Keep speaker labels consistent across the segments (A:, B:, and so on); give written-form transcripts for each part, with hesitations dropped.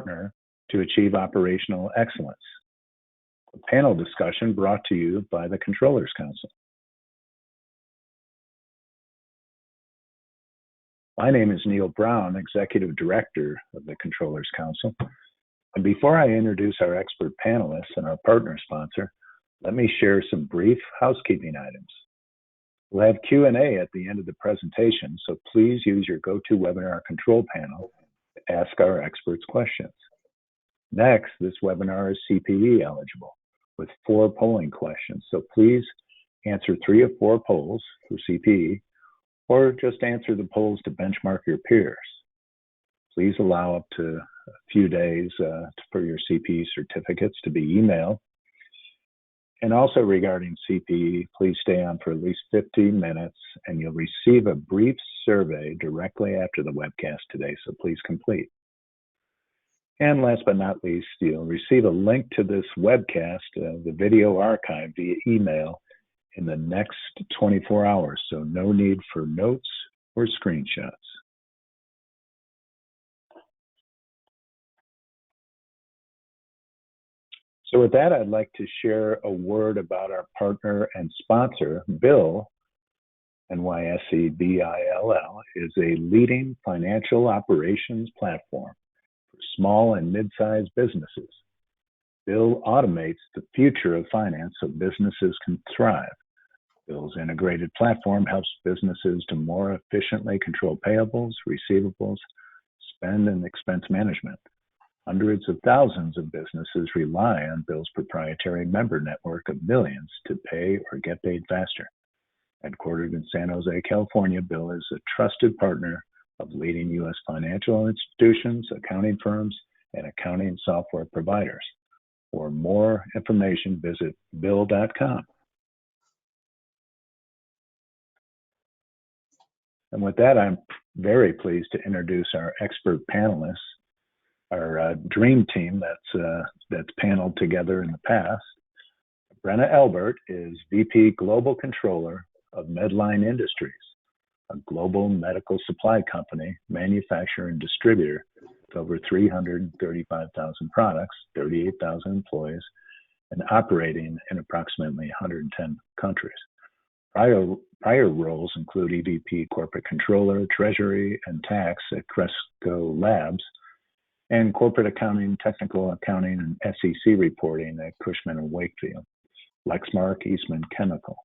A: partner to achieve operational excellence. A panel discussion brought to you by the Controllers Council. My name is Neil Brown, Executive Director of the Controllers Council. And before I introduce our expert panelists and our partner sponsor, let me share some brief housekeeping items. We'll have Q&A at the end of the presentation, so please use your GoToWebinar control panel to ask our experts questions. Next, this webinar is CPE eligible with 4 polling questions, so please answer 3 of 4 polls for CPE, or just answer the polls to benchmark your peers. Please allow up to a few days for your CPE certificates to be emailed. And also regarding CPE, please stay on for at least 15 minutes and you'll receive a brief survey directly after the webcast today, so please complete. And last but not least, you'll receive a link to this webcast, the video archive via email in the next 24 hours, so no need for notes or screenshots. So with that, I'd like to share a word about our partner and sponsor, BILL, NYSE-BILL, is a leading financial operations platform for small and mid-sized businesses. BILL automates the future of finance so businesses can thrive. BILL's integrated platform helps businesses to more efficiently control payables, receivables, spend, and expense management. Hundreds of thousands of businesses rely on BILL's proprietary member network of millions to pay or get paid faster. Headquartered in San Jose, California, BILL is a trusted partner of leading U.S. financial institutions, accounting firms, and accounting software providers. For more information, visit bill.com. And with that, I'm very pleased to introduce our expert panelists, our dream team that's paneled together in the past. Brenna Albert is VP Global Controller of Medline Industries, a global medical supply company, manufacturer and distributor with over 335,000 products, 38,000 employees, and operating in approximately 110 countries. Prior roles include EVP Corporate Controller, Treasury, and Tax at Cresco Labs, and corporate accounting, technical accounting, and SEC reporting at Cushman & Wakefield, Lexmark, Eastman Chemical,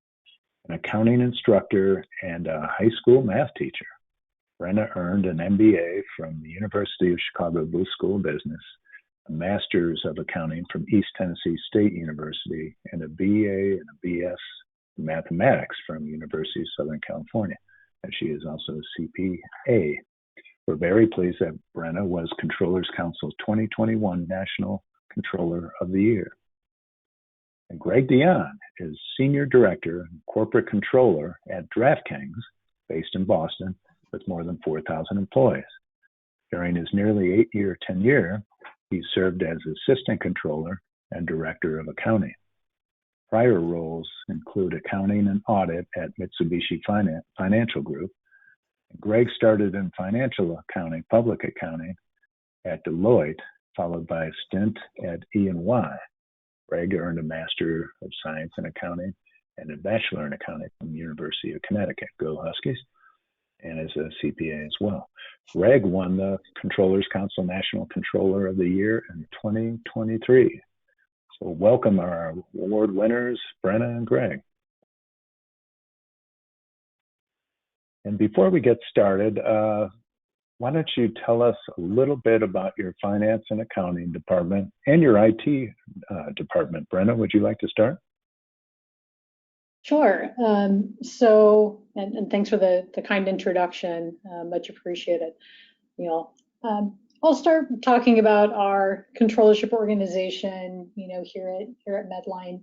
A: an accounting instructor and a high school math teacher. Brenna earned an MBA from the University of Chicago Booth School of Business, a Master's of Accounting from East Tennessee State University, and a BA and a BS in Mathematics from University of Southern California, and she is also a CPA. We're very pleased that Brenna was Controllers Council's 2021 National Controller of the Year. And Gregg D'eon is Senior Director and Corporate Controller at DraftKings, based in Boston, with more than 4,000 employees. During his nearly 8-year tenure, he served as Assistant Controller and Director of Accounting. Prior roles include accounting and audit at Mitsubishi Financial Group. Gregg started in financial accounting, public accounting at Deloitte, followed by a stint at E&Y. Gregg earned a Master of Science in Accounting and a Bachelor in Accounting from the University of Connecticut, go Huskies, and is a CPA as well. Gregg won the Controllers Council National Controller of the Year in 2023. So welcome our award winners, Brenna and Gregg. And before we get started, why don't you tell us a little bit about your finance and accounting department and your IT department. Brenna, would you like to start?
B: Sure. And thanks for the kind introduction. Much appreciated. I'll start talking about our controllership organization, here at Medline.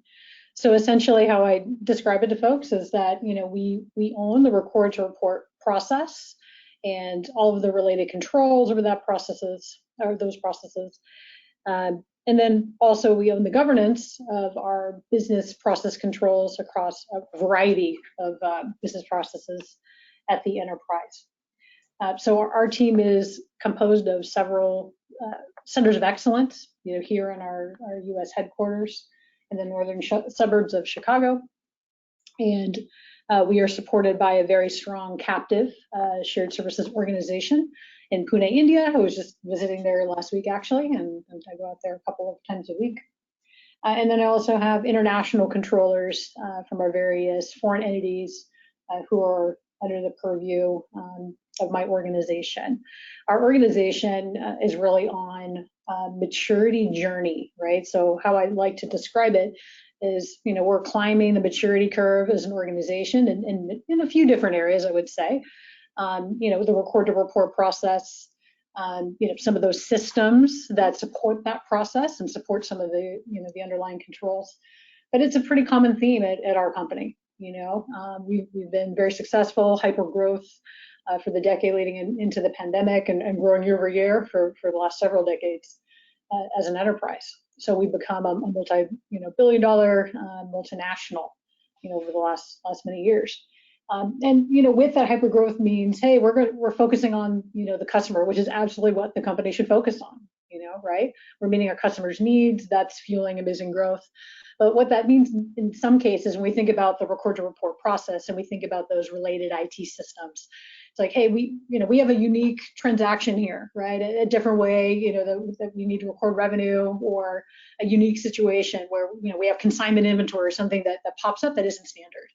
B: So essentially how I describe it to folks is that, we own the record to report process and all of the related controls over those processes. And then also we own the governance of our business process controls across a variety of business processes at the enterprise. So our team is composed of several centers of excellence, here in our U.S. headquarters in the northern suburbs of Chicago. And we are supported by a very strong captive shared services organization in Pune, India. I was just visiting there last week, actually, and I go out there a couple of times a week. And then I also have international controllers from our various foreign entities who are under the purview of my organization. Our organization is really on a maturity journey, right? So how I like to describe it is, we're climbing the maturity curve as an organization in a few different areas, I would say. The record to report process, some of those systems that support that process and support some of the, the underlying controls. But it's a pretty common theme at our company. We've been very successful, hyper growth for the decade leading into the pandemic and growing year over year for the last several decades as an enterprise. So we've become a multi-billion-dollar multinational, over the last many years. And with that hyper growth means, hey, we're focusing on the customer, which is absolutely what the company should focus on. Right? We're meeting our customers' needs. That's fueling amazing growth. But what that means in some cases, when we think about the record to report process and we think about those related IT systems, it's like, hey, we have a unique transaction here, right? A different way, that we need to record revenue, or a unique situation where we have consignment inventory or something that pops up that isn't standard.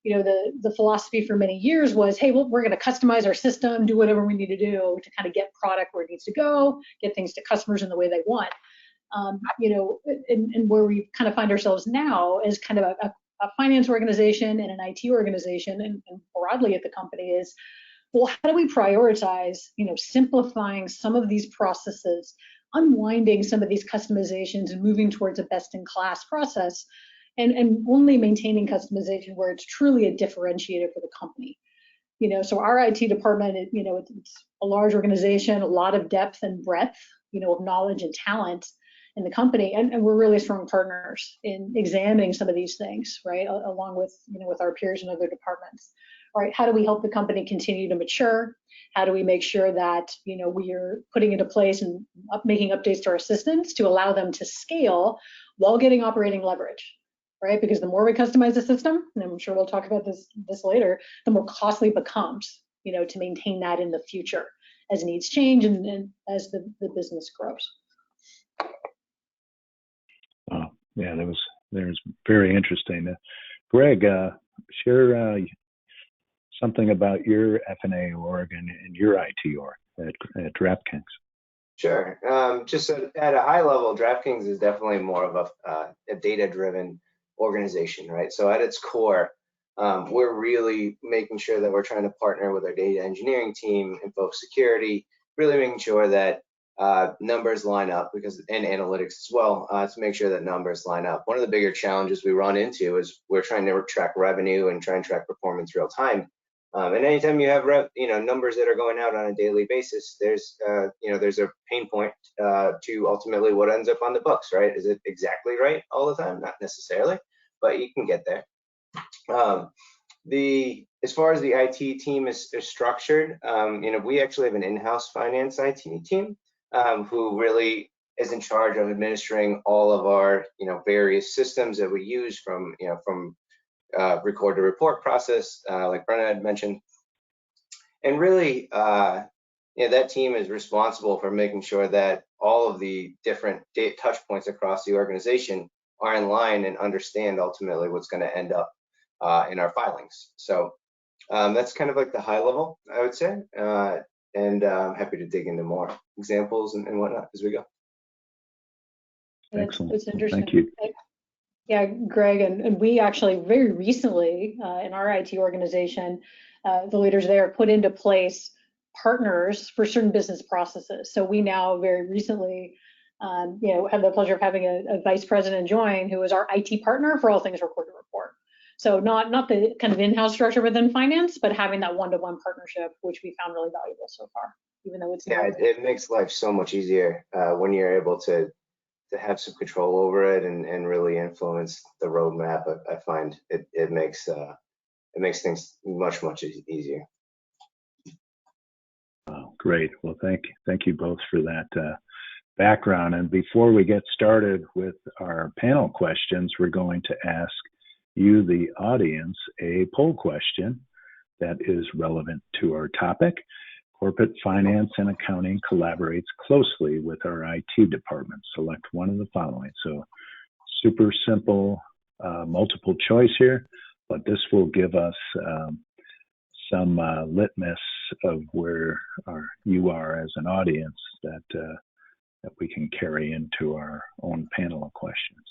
B: The philosophy for many years was, hey, well, we're going to customize our system, do whatever we need to do to kind of get product where it needs to go, get things to customers in the way they want. And where we kind of find ourselves now is kind of a finance organization and an IT organization, and broadly at the company is, well, how do we prioritize, simplifying some of these processes, unwinding some of these customizations and moving towards a best-in-class process, and only maintaining customization where it's truly a differentiator for the company. So our IT department, it's a large organization, a lot of depth and breadth, of knowledge and talent in the company, and we're really strong partners in examining some of these things, right, along with, with our peers in other departments. All right, how do we help the company continue to mature? How do we make sure that, we are putting into place and making updates to our systems to allow them to scale while getting operating leverage? Right? Because the more we customize the system, and I'm sure we'll talk about this later, the more costly it becomes, to maintain that in the future as needs change and as the business grows.
A: Yeah, that was very interesting. Greg, share something about your F&A org and your IT org at DraftKings.
C: Sure. Just at a high level, DraftKings is definitely more of a data-driven organization, right? So at its core, we're really making sure that we're trying to partner with our data engineering team and folks security, really making sure that numbers line up, and analytics as well, to make sure that numbers line up. One of the bigger challenges we run into is we're trying to track revenue and try and track performance real time. And anytime you have numbers that are going out on a daily basis, there's a pain point to ultimately what ends up on the books, right? Is it exactly right all the time? Not necessarily, but you can get there. As far as the IT team is structured, we actually have an in-house finance IT team who really is in charge of administering all of our various systems that we use from record to report process, like Brenna had mentioned. And really, that team is responsible for making sure that all of the different touch points across the organization are in line and understand ultimately what's going to end up in our filings. So that's kind of like the high level, I would say. And I'm happy to dig into more examples and whatnot as we go.
A: Excellent.
B: It's interesting.
A: Thank you.
B: Yeah, Greg, and we actually very recently in our IT organization, the leaders there put into place partners for certain business processes. So we now very recently, have the pleasure of having a vice president join who is our IT partner for all things record to report. So not the kind of in-house structure within finance, but having that one-to-one partnership, which we found really valuable so far, even though it's
C: it makes life so much easier when you're able to have some control over it and really influence the roadmap. I find it makes things much easier.
A: Great. Well, thank you both for that background. And before we get started with our panel questions, we're going to ask you, the audience, a poll question that is relevant to our topic. Corporate finance and accounting collaborates closely with our IT department. Select one of the following. So super simple, multiple choice here, but this will give us some litmus of where you are as an audience that we can carry into our own panel of questions.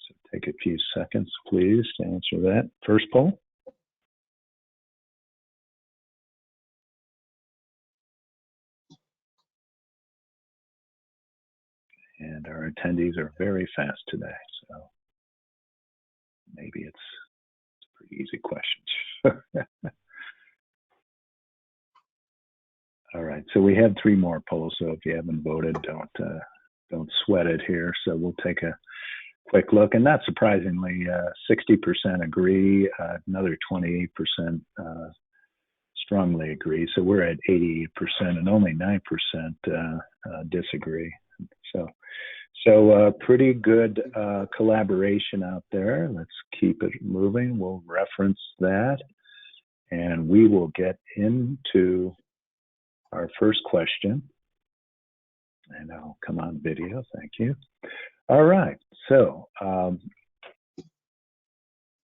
A: So take a few seconds, please, to answer that first poll. And our attendees are very fast today, so maybe it's pretty easy questions. All right, so we have 3 more polls, so if you haven't voted, don't sweat it here. So we'll take a quick look, and not surprisingly, 60% agree, another 28% strongly agree. So we're at 88%, and only 9% disagree. So pretty good collaboration out there. Let's keep it moving. We'll reference that, and we will get into our first question. And I'll come on video. Thank you. All right. So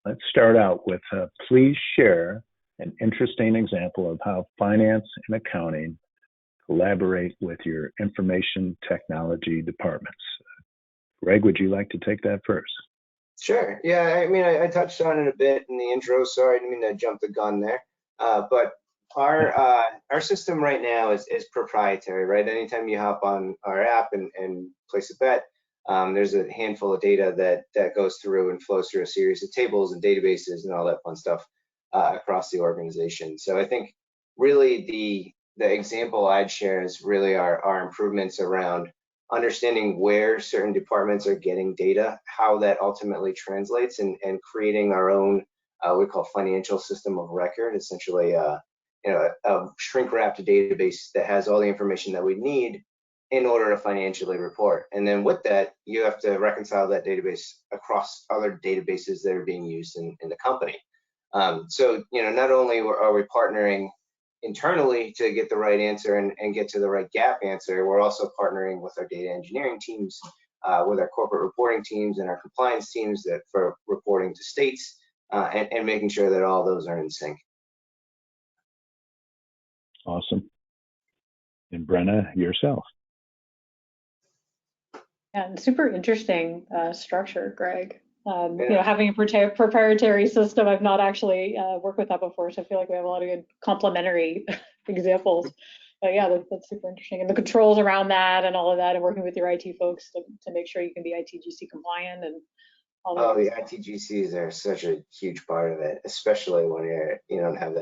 A: let's start out with please share an interesting example of how finance and accounting collaborate with your information technology departments. Greg, would you like to take that first?
C: Sure. Yeah, I mean, I touched on it a bit in the intro. Sorry, I didn't mean to jump the gun there. But our system right now is proprietary, right? Anytime you hop on our app and place a bet, there's a handful of data that goes through and flows through a series of tables and databases and all that fun stuff across the organization. So I think really the example I'd share is really our improvements around understanding where certain departments are getting data, how that ultimately translates, and creating our own we call financial system of record, essentially a shrink-wrapped database that has all the information that we need in order to financially report. And then with that, you have to reconcile that database across other databases that are being used in the company. So not only are we partnering internally to get the right answer and get to the right gap answer, we're also partnering with our data engineering teams, with our corporate reporting teams and our compliance teams for reporting to states, and making sure that all those are in sync.
A: Awesome. And Brenna, yourself.
B: Yeah, and super interesting structure, Greg. Having a proprietary system, I've not actually worked with that before, so I feel like we have a lot of good complementary examples. But yeah, that's super interesting. And the controls around that and all of that, and working with your IT folks to make sure you can be ITGC compliant and all that.
C: Oh, the ITGCs are such a huge part of it, especially when you don't have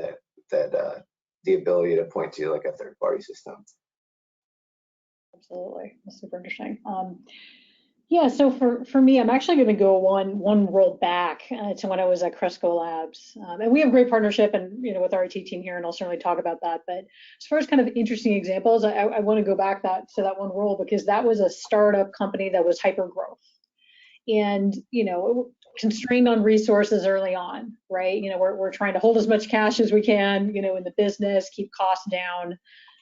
C: the ability to point to like a third-party system.
B: Absolutely, that's super interesting. Yeah, so for me, I'm actually going to go one roll back to when I was at Cresco Labs, and we have great partnership and with our IT team here, and I'll certainly talk about that. But as far as kind of interesting examples, I want to go back to that one roll because that was a startup company that was hyper growth, and constrained on resources early on, right? We're trying to hold as much cash as we can, in the business, keep costs down.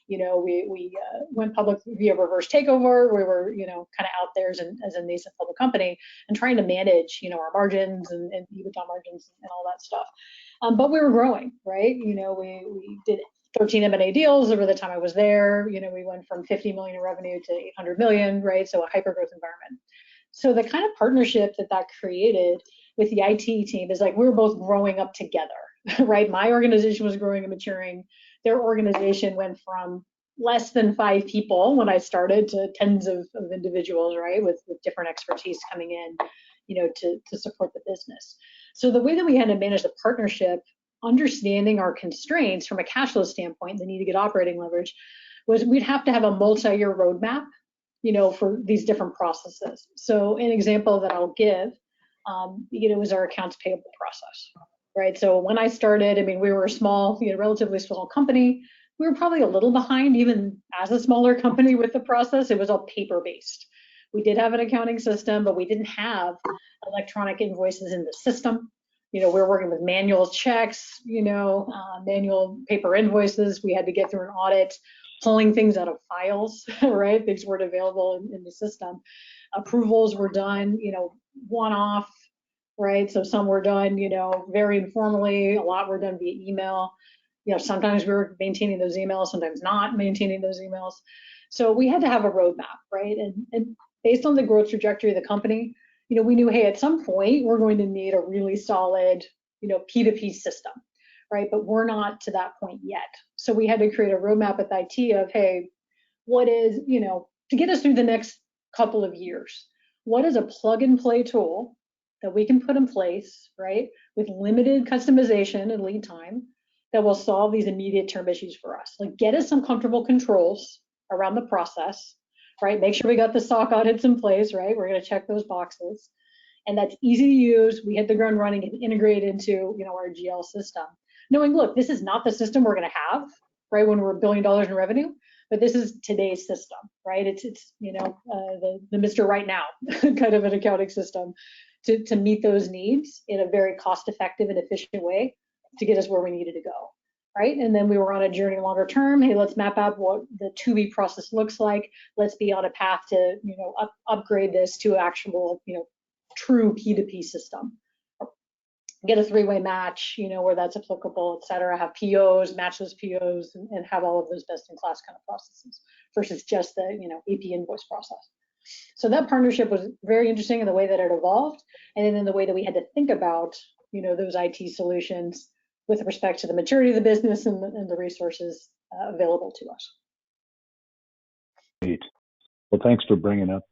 B: We went public via reverse takeover. We were, kind of out there as a nascent public company and trying to manage, our margins and EBITDA margins and all that stuff. But we were growing, right? We did 13 M&A deals over the time I was there. We went from 50 million in revenue to 800 million, right? So a hyper growth environment. So the kind of partnership that created with the IT team is like we were both growing up together, right? My organization was growing and maturing. Their organization went from less than 5 people when I started to tens of individuals, right, with different expertise coming in, to support the business. So the way that we had to manage the partnership, understanding our constraints from a cash flow standpoint, the need to get operating leverage, was we'd have to have a multi-year roadmap, for these different processes. So an example that I'll give, was our accounts payable process. Right. So when I started, we were a small, relatively small company. we were probably a little behind even as a smaller company with the process. It was all paper-based. We did have an accounting system, but we didn't have electronic invoices in the system. We were working with manual checks, manual paper invoices. We had to get through an audit, pulling things out of files, right? Things weren't available in the system. Approvals were done, one-off, right? So some were done, very informally. A lot were done via email. Sometimes we were maintaining those emails, sometimes not maintaining those emails. So we had to have a roadmap, right? And based on the growth trajectory of the company, we knew, hey, at some point we're going to need a really solid, P2P system, right? But we're not to that point yet. So we had to create a roadmap with IT of, hey, what is, to get us through the next couple of years, what is a plug and play tool that we can put in place, right, with limited customization and lead time that will solve these immediate term issues for us? Like, get us some comfortable controls around the process, right? Make sure we got the SOC audits in place, right? We're going to check those boxes. And that's easy to use. We hit the ground running and integrate into, our GL system. Knowing, look, this is not the system we're going to have, right, when we're $1 billion in revenue, but this is today's system, right? It's the Mr. Right Now kind of an accounting system to meet those needs in a very cost-effective and efficient way to get us where we needed to go, right? And then we were on a journey longer term. Hey, let's map out what the to-be process looks like. Let's be on a path to, upgrade this to actual, true P2P system. Get a three-way match, where that's applicable, et cetera. Have POs, match those POs, and have all of those best-in-class kind of processes versus just the, AP invoice process. So that partnership was very interesting in the way that it evolved, and then in the way that we had to think about, those IT solutions with respect to the maturity of the business and the resources available to us.
A: Great. Well, thanks for bringing up